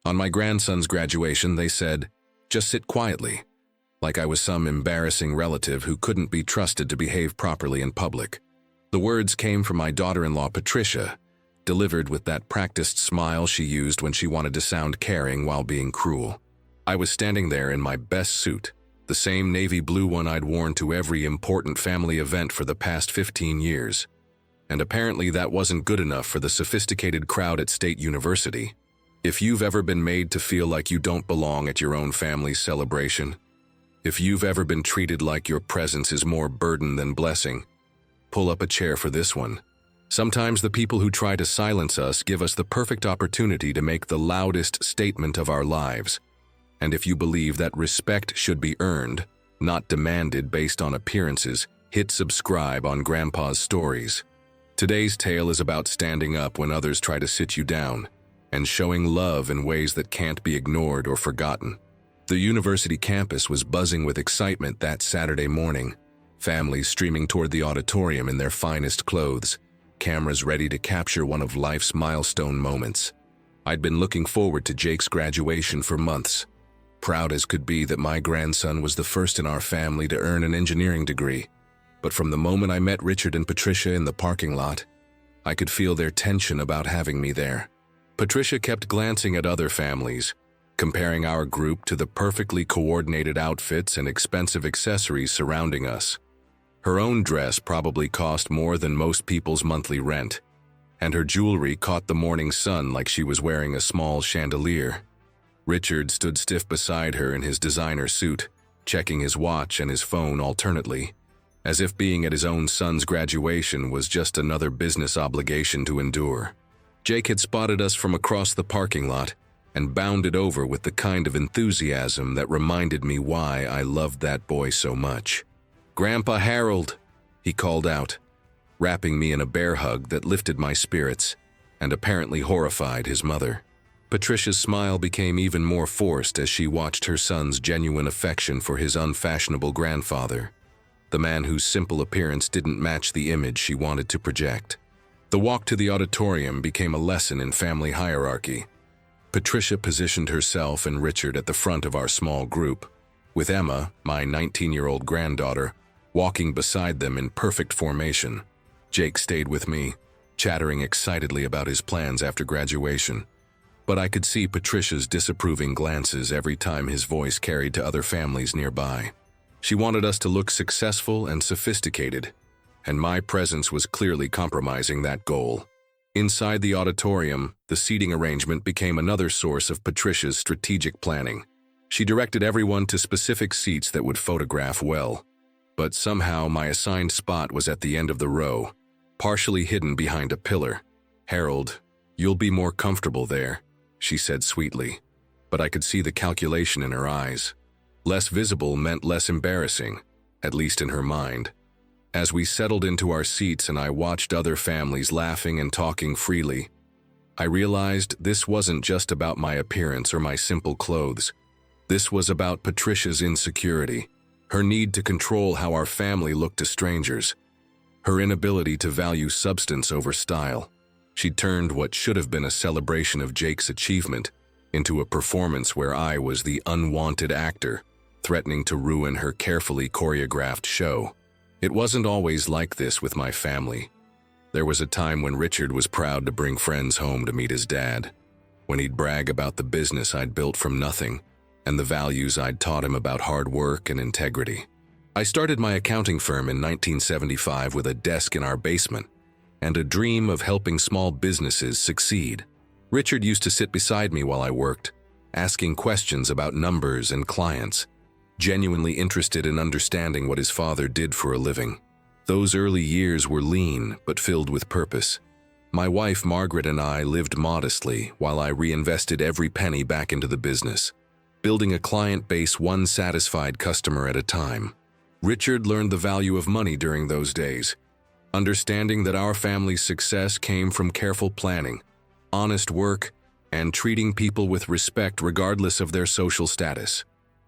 On my grandson's graduation, they said, "Just sit quietly," like I was some embarrassing relative who couldn't be trusted to behave properly in public. The words came from my daughter-in-law, Patricia, delivered with that practiced smile she used when she wanted to sound caring while being cruel. I was standing there in my best suit, the same navy blue one I'd worn to every important family event for the past 15 years. And apparently that wasn't good enough for the sophisticated crowd at State University. If you've ever been made to feel like you don't belong at your own family's celebration, if you've ever been treated like your presence is more burden than blessing, pull up a chair for this one. Sometimes the people who try to silence us give us the perfect opportunity to make the loudest statement of our lives. And if you believe that respect should be earned, not demanded based on appearances, hit subscribe on Grandpa's Stories. Today's tale is about standing up when others try to sit you down, and showing love in ways that can't be ignored or forgotten. The university campus was buzzing with excitement that Saturday morning, families streaming toward the auditorium in their finest clothes, cameras ready to capture one of life's milestone moments. I'd been looking forward to Jake's graduation for months, proud as could be that my grandson was the first in our family to earn an engineering degree. But from the moment I met Richard and Patricia in the parking lot, I could feel their tension about having me there. Patricia kept glancing at other families, comparing our group to the perfectly coordinated outfits and expensive accessories surrounding us. Her own dress probably cost more than most people's monthly rent, and her jewelry caught the morning sun like she was wearing a small chandelier. Richard stood stiff beside her in his designer suit, checking his watch and his phone alternately, as if being at his own son's graduation was just another business obligation to endure. Jake had spotted us from across the parking lot and bounded over with the kind of enthusiasm that reminded me why I loved that boy so much. "Grandpa Harold," he called out, wrapping me in a bear hug that lifted my spirits and apparently horrified his mother. Patricia's smile became even more forced as she watched her son's genuine affection for his unfashionable grandfather, the man whose simple appearance didn't match the image she wanted to project. The walk to the auditorium became a lesson in family hierarchy. Patricia positioned herself and Richard at the front of our small group, with Emma, my 19-year-old granddaughter, walking beside them in perfect formation. Jake stayed with me, chattering excitedly about his plans after graduation, but I could see Patricia's disapproving glances every time his voice carried to other families nearby. She wanted us to look successful and sophisticated, and my presence was clearly compromising that goal. Inside the auditorium, the seating arrangement became another source of Patricia's strategic planning. She directed everyone to specific seats that would photograph well, but somehow my assigned spot was at the end of the row, partially hidden behind a pillar. "Harold, you'll be more comfortable there," she said sweetly, but I could see the calculation in her eyes. Less visible meant less embarrassing, at least in her mind. As we settled into our seats and I watched other families laughing and talking freely, I realized this wasn't just about my appearance or my simple clothes. This was about Patricia's insecurity, her need to control how our family looked to strangers, her inability to value substance over style. She turned what should have been a celebration of Jake's achievement into a performance where I was the unwanted actor, threatening to ruin her carefully choreographed show. It wasn't always like this with my family. There was a time when Richard was proud to bring friends home to meet his dad, when he'd brag about the business I'd built from nothing and the values I'd taught him about hard work and integrity. I started my accounting firm in 1975 with a desk in our basement and a dream of helping small businesses succeed. Richard used to sit beside me while I worked, asking questions about numbers and clients, genuinely interested in understanding what his father did for a living. Those early years were lean but filled with purpose. My wife Margaret and I lived modestly while I reinvested every penny back into the business, building a client base one satisfied customer at a time. Richard learned the value of money during those days, understanding that our family's success came from careful planning, honest work, and treating people with respect regardless of their social status.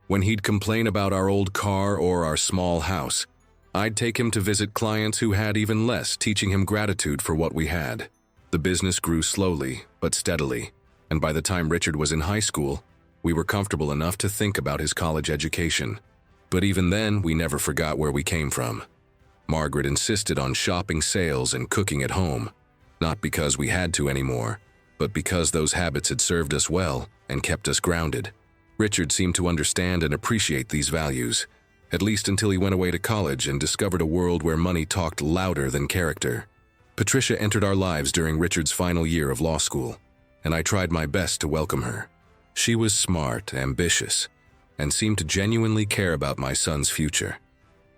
When he'd complain about our old car or our small house, I'd take him to visit clients who had even less, teaching him gratitude for what we had. The business grew slowly but steadily, and by the time Richard was in high school, we were comfortable enough to think about his college education. But even then, we never forgot where we came from. Margaret insisted on shopping sales and cooking at home, not because we had to anymore, but because those habits had served us well and kept us grounded. Richard seemed to understand and appreciate these values, at least until he went away to college and discovered a world where money talked louder than character. Patricia entered our lives during Richard's final year of law school, and I tried my best to welcome her. She was smart, ambitious, and seemed to genuinely care about my son's future.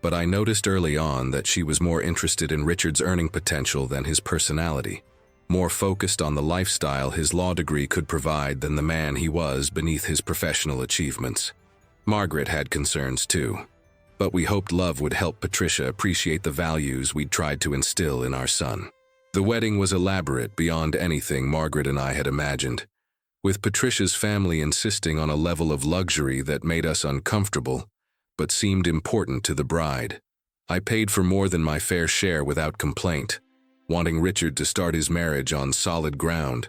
But I noticed early on that she was more interested in Richard's earning potential than his personality, more focused on the lifestyle his law degree could provide than the man he was beneath his professional achievements. Margaret had concerns too, but we hoped love would help Patricia appreciate the values we'd tried to instill in our son. The wedding was elaborate beyond anything Margaret and I had imagined, with Patricia's family insisting on a level of luxury that made us uncomfortable, but seemed important to the bride. I paid for more than my fair share without complaint, wanting Richard to start his marriage on solid ground.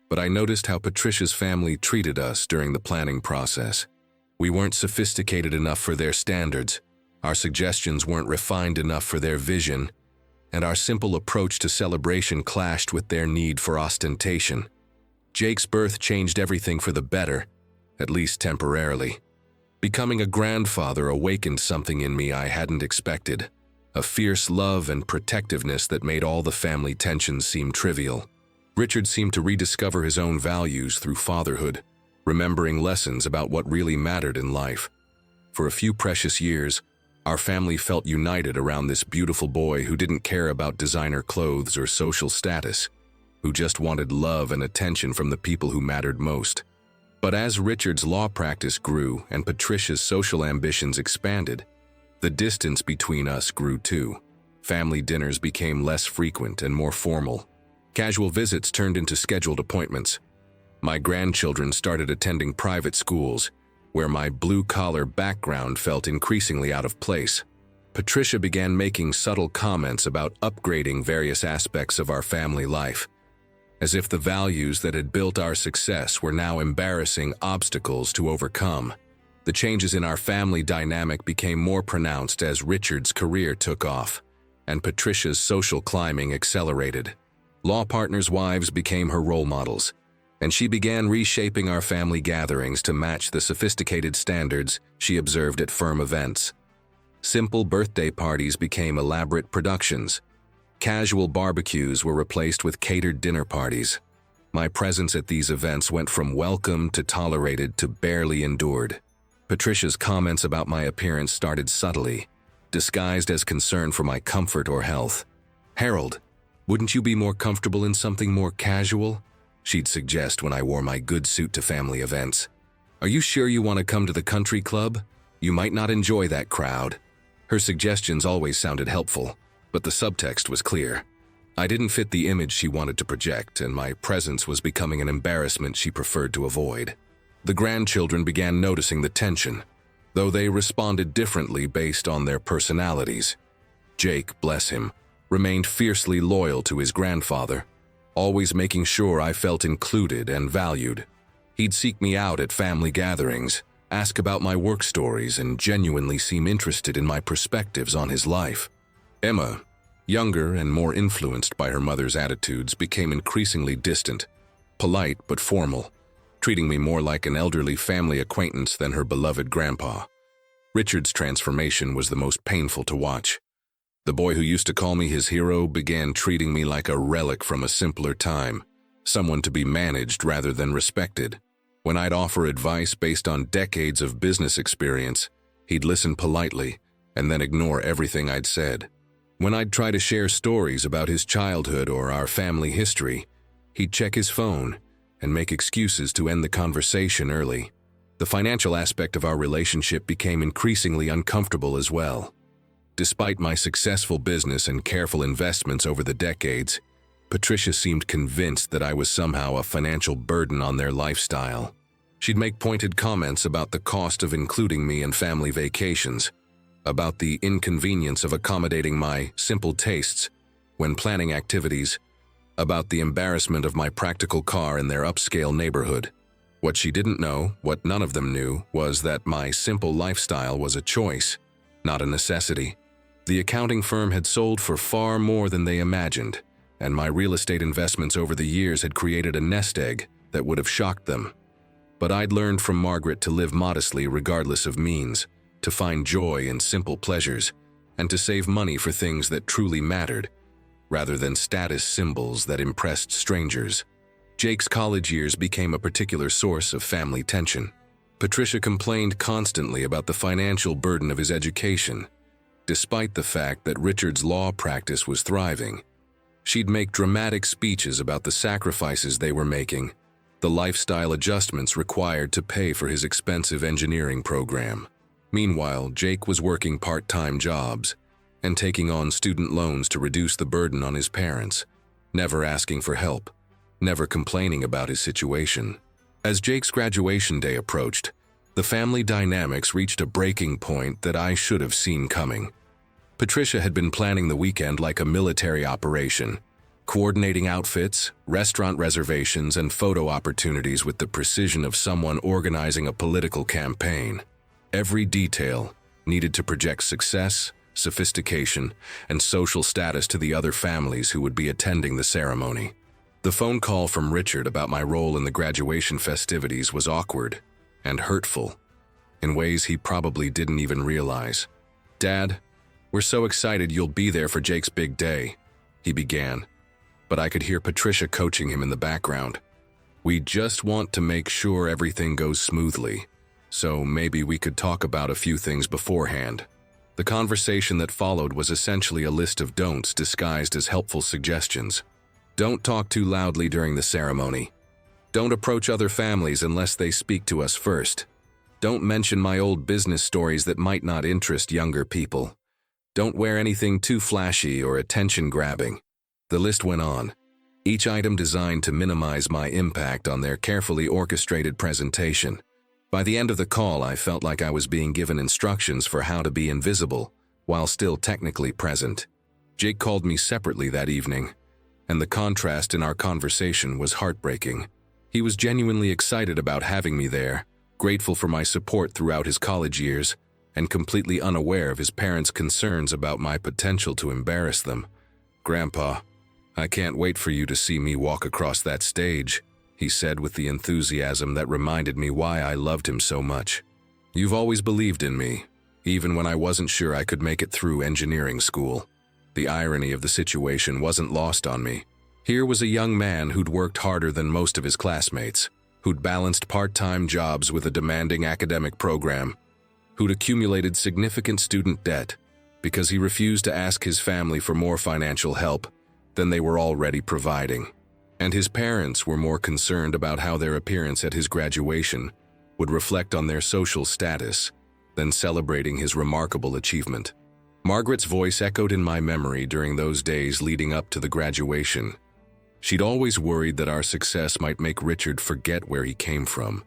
But I noticed how Patricia's family treated us during the planning process. We weren't sophisticated enough for their standards, our suggestions weren't refined enough for their vision, and our simple approach to celebration clashed with their need for ostentation. Jake's birth changed everything for the better, at least temporarily. Becoming a grandfather awakened something in me I hadn't expected, a fierce love and protectiveness that made all the family tensions seem trivial. Richard seemed to rediscover his own values through fatherhood, remembering lessons about what really mattered in life. For a few precious years, our family felt united around this beautiful boy who didn't care about designer clothes or social status, who just wanted love and attention from the people who mattered most. But as Richard's law practice grew and Patricia's social ambitions expanded, the distance between us grew too. Family dinners became less frequent and more formal. Casual visits turned into scheduled appointments. My grandchildren started attending private schools, where my blue-collar background felt increasingly out of place. Patricia began making subtle comments about upgrading various aspects of our family life, as if the values that had built our success were now embarrassing obstacles to overcome. The changes in our family dynamic became more pronounced as Richard's career took off, and Patricia's social climbing accelerated. Law partners' wives became her role models, and she began reshaping our family gatherings to match the sophisticated standards she observed at firm events. Simple birthday parties became elaborate productions. Casual barbecues were replaced with catered dinner parties. My presence at these events went from welcome to tolerated to barely endured. Patricia's comments about my appearance started subtly, disguised as concern for my comfort or health. "Harold, wouldn't you be more comfortable in something more casual?" she'd suggest when I wore my good suit to family events. "Are you sure you want to come to the country club? You might not enjoy that crowd." Her suggestions always sounded helpful, but the subtext was clear. I didn't fit the image she wanted to project, and my presence was becoming an embarrassment she preferred to avoid. The grandchildren began noticing the tension, though they responded differently based on their personalities. Jake, bless him, remained fiercely loyal to his grandfather, always making sure I felt included and valued. He'd seek me out at family gatherings, ask about my work stories, and genuinely seem interested in my perspectives on his life. Emma, younger and more influenced by her mother's attitudes, became increasingly distant, polite but formal, treating me more like an elderly family acquaintance than her beloved grandpa. Richard's transformation was the most painful to watch. The boy who used to call me his hero began treating me like a relic from a simpler time, someone to be managed rather than respected. When I'd offer advice based on decades of business experience, he'd listen politely and then ignore everything I'd said. When I'd try to share stories about his childhood or our family history, he'd check his phone and make excuses to end the conversation early. The financial aspect of our relationship became increasingly uncomfortable as well. Despite my successful business and careful investments over the decades, Patricia seemed convinced that I was somehow a financial burden on their lifestyle. She'd make pointed comments about the cost of including me in family vacations, about the inconvenience of accommodating my simple tastes when planning activities, about the embarrassment of my practical car in their upscale neighborhood. What she didn't know, what none of them knew, was that my simple lifestyle was a choice, not a necessity. The accounting firm had sold for far more than they imagined, and my real estate investments over the years had created a nest egg that would have shocked them. But I'd learned from Margaret to live modestly regardless of means, to find joy in simple pleasures, and to save money for things that truly mattered, rather than status symbols that impressed strangers. Jake's college years became a particular source of family tension. Patricia complained constantly about the financial burden of his education, despite the fact that Richard's law practice was thriving. She'd make dramatic speeches about the sacrifices they were making, the lifestyle adjustments required to pay for his expensive engineering program. Meanwhile, Jake was working part-time jobs and taking on student loans to reduce the burden on his parents, never asking for help, never complaining about his situation. As Jake's graduation day approached, the family dynamics reached a breaking point that I should have seen coming. Patricia had been planning the weekend like a military operation, coordinating outfits, restaurant reservations, and photo opportunities with the precision of someone organizing a political campaign. Every detail needed to project success, sophistication, and social status to the other families who would be attending the ceremony. The phone call from Richard about my role in the graduation festivities was awkward and hurtful, in ways he probably didn't even realize. "Dad, we're so excited you'll be there for Jake's big day," he began, but I could hear Patricia coaching him in the background. "We just want to make sure everything goes smoothly, so maybe we could talk about a few things beforehand." The conversation that followed was essentially a list of don'ts disguised as helpful suggestions. Don't talk too loudly during the ceremony. Don't approach other families unless they speak to us first. Don't mention my old business stories that might not interest younger people. Don't wear anything too flashy or attention-grabbing. The list went on, each item designed to minimize my impact on their carefully orchestrated presentation. By the end of the call, I felt like I was being given instructions for how to be invisible while still technically present. Jake called me separately that evening, and the contrast in our conversation was heartbreaking. He was genuinely excited about having me there, grateful for my support throughout his college years, and completely unaware of his parents' concerns about my potential to embarrass them. "Grandpa, I can't wait for you to see me walk across that stage," he said with the enthusiasm that reminded me why I loved him so much. "You've always believed in me, even when I wasn't sure I could make it through engineering school." The irony of the situation wasn't lost on me. Here was a young man who'd worked harder than most of his classmates, who'd balanced part-time jobs with a demanding academic program, who'd accumulated significant student debt because he refused to ask his family for more financial help than they were already providing. And his parents were more concerned about how their appearance at his graduation would reflect on their social status than celebrating his remarkable achievement. Margaret's voice echoed in my memory during those days leading up to the graduation. She'd always worried that our success might make Richard forget where he came from,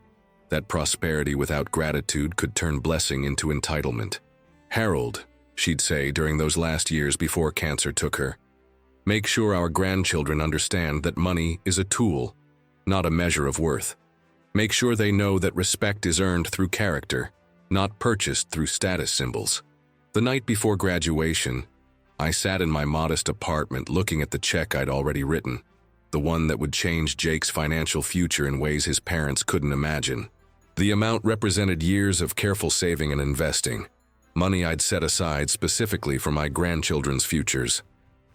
that prosperity without gratitude could turn blessing into entitlement. "Harold," she'd say during those last years before cancer took her, "make sure our grandchildren understand that money is a tool, not a measure of worth. Make sure they know that respect is earned through character, not purchased through status symbols." The night before graduation, I sat in my modest apartment looking at the check I'd already written, the one that would change Jake's financial future in ways his parents couldn't imagine. The amount represented years of careful saving and investing, money I'd set aside specifically for my grandchildren's futures.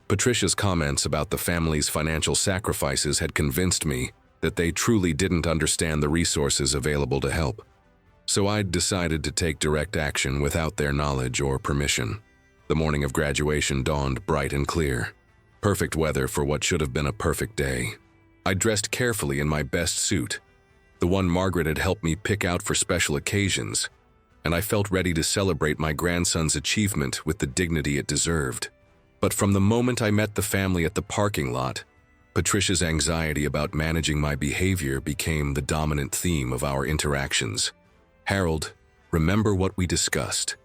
Patricia's comments about the family's financial sacrifices had convinced me that they truly didn't understand the resources available to help. So I'd decided to take direct action without their knowledge or permission. The morning of graduation dawned bright and clear. Perfect weather for what should have been a perfect day. I dressed carefully in my best suit, the one Margaret had helped me pick out for special occasions, and I felt ready to celebrate my grandson's achievement with the dignity it deserved. But from the moment I met the family at the parking lot, Patricia's anxiety about managing my behavior became the dominant theme of our interactions. "Harold, remember what we discussed,"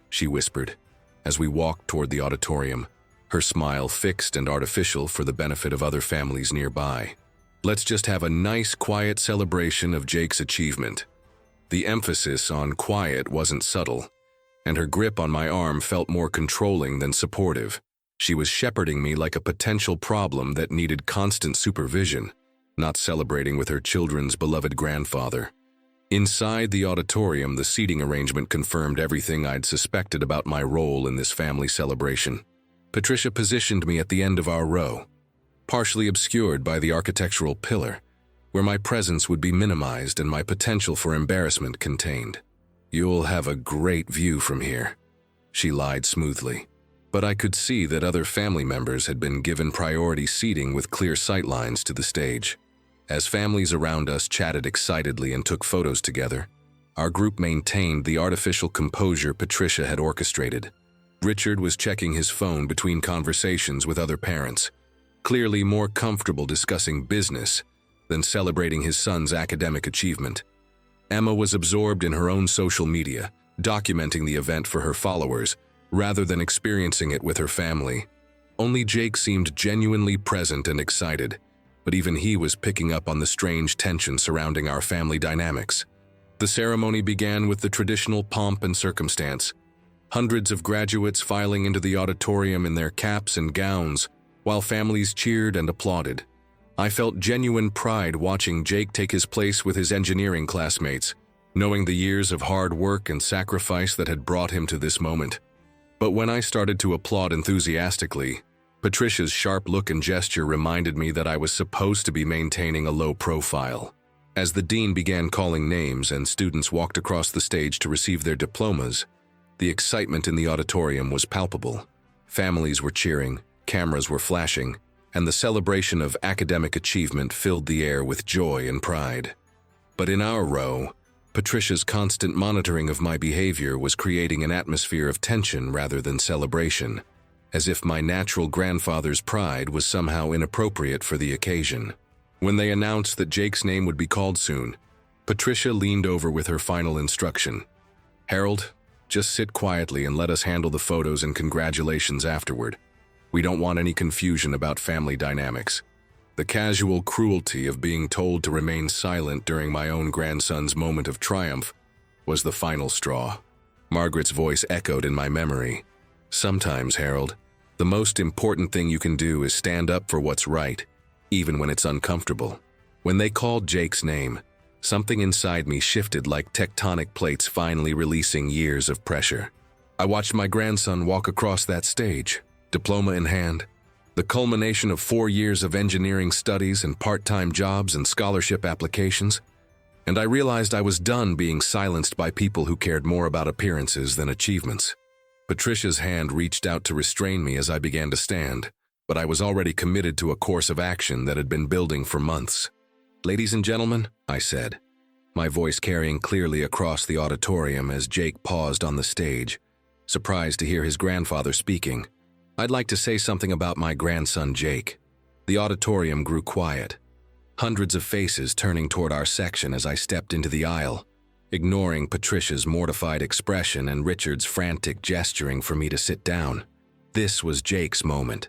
she whispered as we walked toward the auditorium. her smile fixed and artificial for the benefit of other families nearby. Let's just have a nice, quiet celebration of Jake's achievement. The emphasis on quiet wasn't subtle, and her grip on my arm felt more controlling than supportive. She was shepherding me like a potential problem that needed constant supervision, not celebrating with her children's beloved grandfather. Inside the auditorium, the seating arrangement confirmed everything I'd suspected about my role in this family celebration. Patricia positioned me at the end of our row, partially obscured by the architectural pillar, where my presence would be minimized and my potential for embarrassment contained. "You'll have a great view from here," she lied smoothly. But I could see that other family members had been given priority seating with clear sightlines to the stage. As families around us chatted excitedly and took photos together, our group maintained the artificial composure Patricia had orchestrated. Richard was checking his phone between conversations with other parents, clearly more comfortable discussing business than celebrating his son's academic achievement. Emma was absorbed in her own social media, documenting the event for her followers, rather than experiencing it with her family. Only Jake seemed genuinely present and excited, but even he was picking up on the strange tension surrounding our family dynamics. The ceremony began with the traditional pomp and circumstance, hundreds of graduates filing into the auditorium in their caps and gowns, while families cheered and applauded. I felt genuine pride watching Jake take his place with his engineering classmates, knowing the years of hard work and sacrifice that had brought him to this moment. But when I started to applaud enthusiastically, Patricia's sharp look and gesture reminded me that I was supposed to be maintaining a low profile. As the dean began calling names and students walked across the stage to receive their diplomas, the excitement in the auditorium was palpable. Families were cheering, cameras were flashing, and the celebration of academic achievement filled the air with joy and pride. But in our row, Patricia's constant monitoring of my behavior was creating an atmosphere of tension rather than celebration, as if my natural grandfather's pride was somehow inappropriate for the occasion. When they announced that Jake's name would be called soon, Patricia leaned over with her final instruction. "Harold, just sit quietly and let us handle the photos and congratulations afterward. We don't want any confusion about family dynamics." The casual cruelty of being told to remain silent during my own grandson's moment of triumph was the final straw. Margaret's voice echoed in my memory. "Sometimes, Harold, the most important thing you can do is stand up for what's right, even when it's uncomfortable." When they called Jake's name, something inside me shifted like tectonic plates finally releasing years of pressure. I watched my grandson walk across that stage, diploma in hand, the culmination of 4 years of engineering studies and part-time jobs and scholarship applications, and I realized I was done being silenced by people who cared more about appearances than achievements. Patricia's hand reached out to restrain me as I began to stand, but I was already committed to a course of action that had been building for months. "Ladies and gentlemen," I said, my voice carrying clearly across the auditorium as Jake paused on the stage, surprised to hear his grandfather speaking. "I'd like to say something about my grandson Jake." The auditorium grew quiet, hundreds of faces turning toward our section as I stepped into the aisle, ignoring Patricia's mortified expression and Richard's frantic gesturing for me to sit down. This was Jake's moment,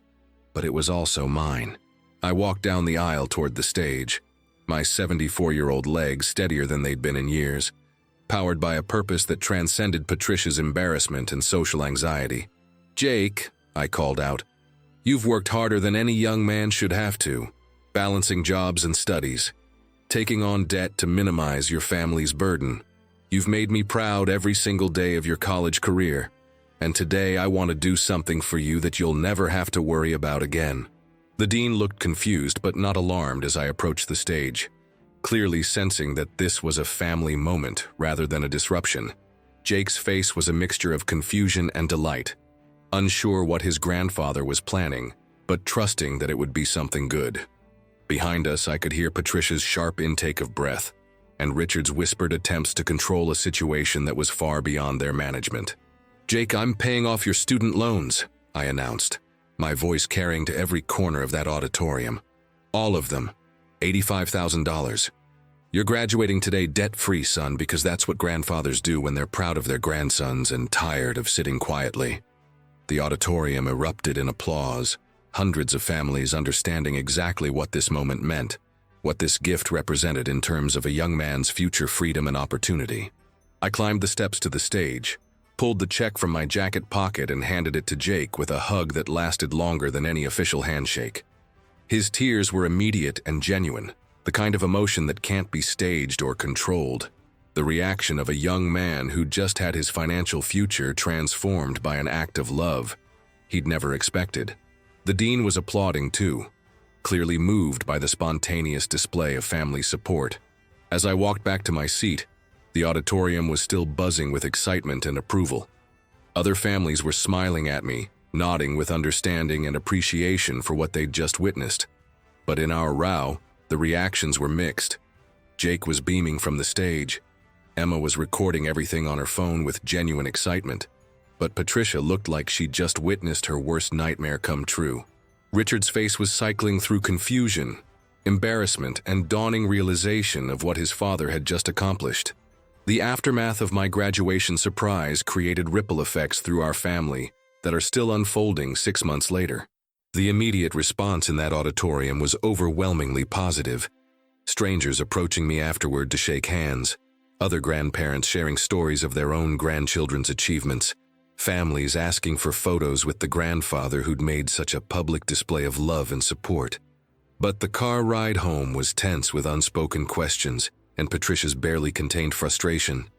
but it was also mine. I walked down the aisle toward the stage, my 74-year-old legs steadier than they'd been in years, powered by a purpose that transcended Patricia's embarrassment and social anxiety. "Jake," I called out, "you've worked harder than any young man should have to, balancing jobs and studies, taking on debt to minimize your family's burden. You've made me proud every single day of your college career, and today I want to do something for you that you'll never have to worry about again." The dean looked confused but not alarmed as I approached the stage, clearly sensing that this was a family moment rather than a disruption. Jake's face was a mixture of confusion and delight, unsure what his grandfather was planning, but trusting that it would be something good. Behind us, I could hear Patricia's sharp intake of breath, and Richard's whispered attempts to control a situation that was far beyond their management. "Jake, I'm paying off your student loans," I announced, my voice carrying to every corner of that auditorium. "All of them. $85,000. You're graduating today debt-free, son, because that's what grandfathers do when they're proud of their grandsons and tired of sitting quietly." The auditorium erupted in applause, hundreds of families understanding exactly what this moment meant, what this gift represented in terms of a young man's future freedom and opportunity. I climbed the steps to the stage, pulled the check from my jacket pocket and handed it to Jake with a hug that lasted longer than any official handshake. His tears were immediate and genuine, the kind of emotion that can't be staged or controlled. The reaction of a young man who just had his financial future transformed by an act of love he'd never expected. The dean was applauding too, clearly moved by the spontaneous display of family support. As I walked back to my seat, the auditorium was still buzzing with excitement and approval. Other families were smiling at me, nodding with understanding and appreciation for what they'd just witnessed. But in our row, the reactions were mixed. Jake was beaming from the stage. Emma was recording everything on her phone with genuine excitement. But Patricia looked like she'd just witnessed her worst nightmare come true. Richard's face was cycling through confusion, embarrassment, and dawning realization of what his father had just accomplished. The aftermath of my graduation surprise created ripple effects through our family that are still unfolding 6 months later. The immediate response in that auditorium was overwhelmingly positive. Strangers approaching me afterward to shake hands, other grandparents sharing stories of their own grandchildren's achievements, families asking for photos with the grandfather who'd made such a public display of love and support. But the car ride home was tense with unspoken questions and Patricia's barely contained frustration.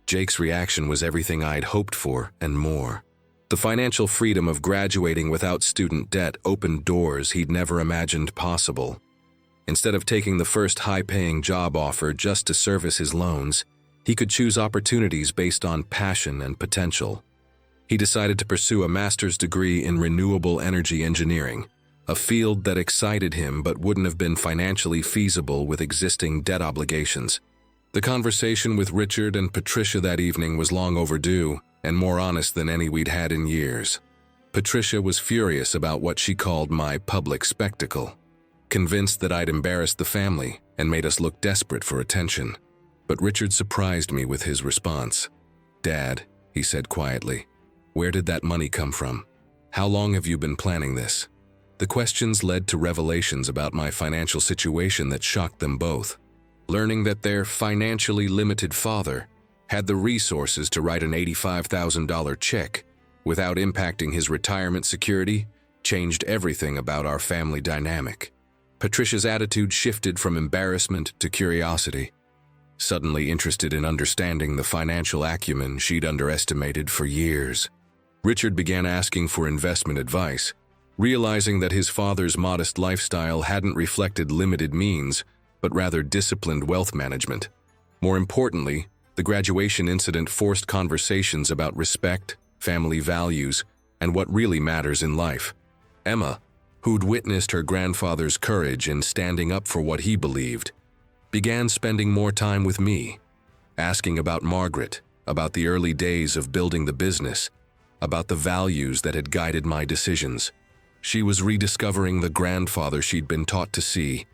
Jake's reaction was everything I'd hoped for and more. The financial freedom of graduating without student debt opened doors he'd never imagined possible. Instead of taking the first high-paying job offer just to service his loans, he could choose opportunities based on passion and potential. He decided to pursue a master's degree in renewable energy engineering, a field that excited him but wouldn't have been financially feasible with existing debt obligations. The conversation with Richard and Patricia that evening was long overdue and more honest than any we'd had in years. Patricia was furious about what she called my public spectacle, convinced that I'd embarrassed the family and made us look desperate for attention. But Richard surprised me with his response. "Dad," he said quietly, "where did that money come from? How long have you been planning this?" The questions led to revelations about my financial situation that shocked them both. Learning that their financially limited father had the resources to write an $85,000 check without impacting his retirement security changed everything about our family dynamic. Patricia's attitude shifted from embarrassment to curiosity, suddenly interested in understanding the financial acumen she'd underestimated for years. Richard began asking for investment advice, realizing that his father's modest lifestyle hadn't reflected limited means, but rather disciplined wealth management. More importantly, the graduation incident forced conversations about respect, family values, and what really matters in life. Emma, who'd witnessed her grandfather's courage in standing up for what he believed, began spending more time with me, asking about Margaret, about the early days of building the business, about the values that had guided my decisions. She was rediscovering the grandfather she'd been taught to see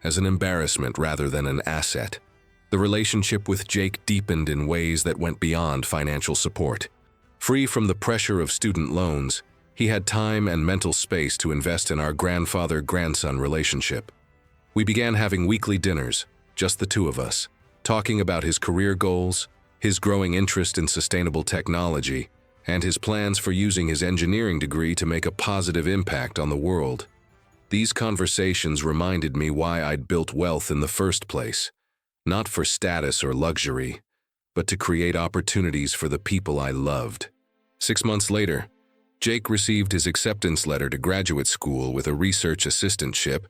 as an embarrassment rather than an asset. The relationship with Jake deepened in ways that went beyond financial support. Free from the pressure of student loans, he had time and mental space to invest in our grandfather-grandson relationship. We began having weekly dinners, just the two of us, talking about his career goals, his growing interest in sustainable technology, and his plans for using his engineering degree to make a positive impact on the world. These conversations reminded me why I'd built wealth in the first place, not for status or luxury, but to create opportunities for the people I loved. 6 months later, Jake received his acceptance letter to graduate school with a research assistantship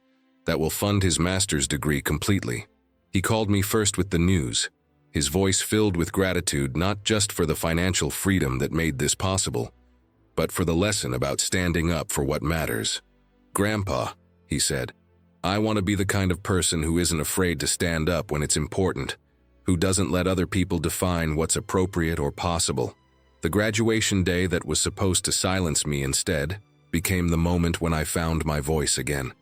that will fund his master's degree completely. He called me first with the news, his voice filled with gratitude not just for the financial freedom that made this possible, but for the lesson about standing up for what matters. "Grandpa," he said, "I want to be the kind of person who isn't afraid to stand up when it's important, who doesn't let other people define what's appropriate or possible." The graduation day that was supposed to silence me instead became the moment when I found my voice again,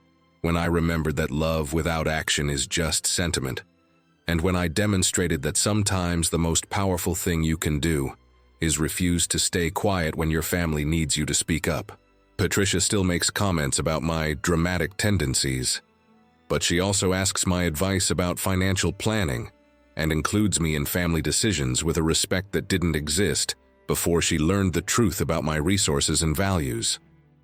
when I remembered that love without action is just sentiment, and when I demonstrated that sometimes the most powerful thing you can do is refuse to stay quiet when your family needs you to speak up. Patricia still makes comments about my dramatic tendencies, but she also asks my advice about financial planning and includes me in family decisions with a respect that didn't exist before she learned the truth about my resources and values.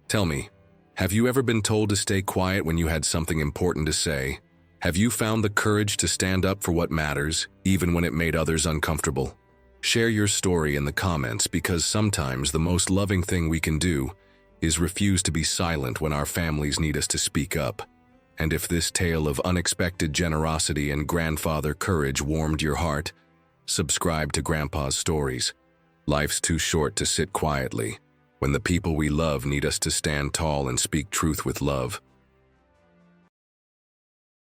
Tell me, have you ever been told to stay quiet when you had something important to say? Have you found the courage to stand up for what matters, even when it made others uncomfortable? Share your story in the comments, because sometimes the most loving thing we can do is refuse to be silent when our families need us to speak up. And if this tale of unexpected generosity and grandfather courage warmed your heart, subscribe to Grandpa's Stories. Life's too short to sit quietly when the people we love need us to stand tall and speak truth with love.